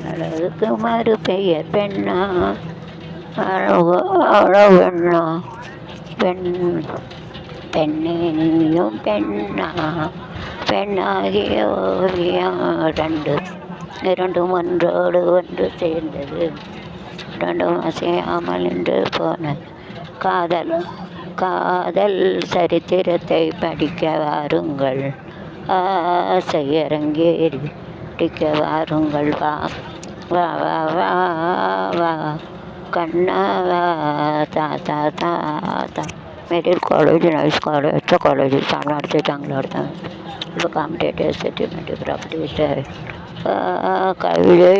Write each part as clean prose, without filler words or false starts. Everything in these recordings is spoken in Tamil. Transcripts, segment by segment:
அழகுக்கு மறு பெயர் பெண்ணா, அழகு அழகெண்ணா, பெண் பெண்ணே நீயும் பெண்ணா, பெண்ணாகிய ஓவியம் இரண்டும் ஒன்றோடு ஒன்று சேர்ந்தது, இரண்டும் அசையாமல் நின்று போனது. காதல் காதல் சரித்திரத்தை படிக்க வாருங்கள், ஆசை அரங்கேறி படிக்க வாருங்கள். வா வா வா வா வா கண்ணா வா. தா தா தா தா मिडिल कॉलेज, नाइस कॉलेज, अच्छा कॉलेज है. तमिलनाडु से तंगलाड़ता है. இப்போ காம்படேட்டிவ் செட்டில்மெண்ட் ப்ராப்பர்ட்டிஸ் கவிதை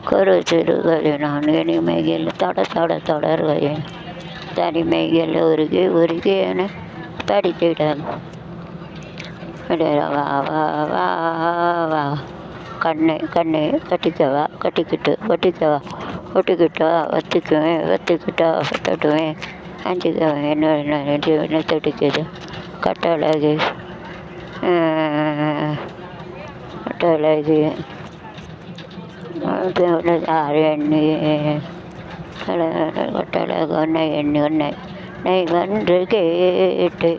கரு சிறுகதை நான் இனிமையில் தொடர்கையில் தனிமையில் உருகி உருகி என படித்திட. வா வா வா வா கண்ணை கண்ணை கட்டிக்கவா ஒட்டிக்கவா ஒத்திக்கிட்டா தொட்டுவேன் அஞ்சுக்குவேன் என்ன தொட்டிக்குது கட்டழகு எண்ணி கட்டழகு உன்னை எண்ணி உன்னை வந்து கேட்டு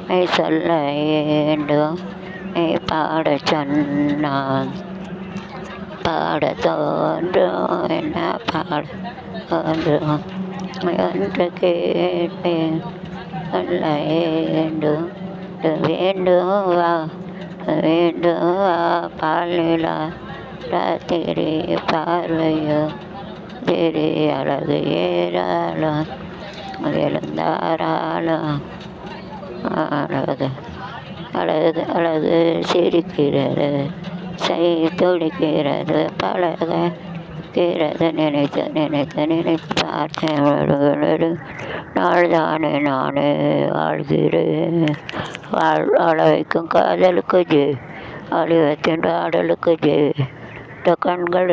மெய் சொல்ல வேண்டும். மெய் பாட சொன்னான் பாட தோன்றும் என்ன பாட தோன்றும் என்று கேட்டேன் சொல்ல வேண்டும். வேண்டும் வா வேண்டும் வா பாலிலா ராத்திரி பார்வையோ திரி அழகு ஏறாலும் எழுந்தாராலும் அழகு அழகு அழகு சிரிக்கிறது துடிக்கிறது பழகிறது நினைத்து பார்த்தேன் நாள்தானே நானே வாழ்கிறேன். வாழ வைக்கும் காதலுக்கு ஜெய், அழிவத்தின் ஆடலுக்கு ஜெய். கண்கள்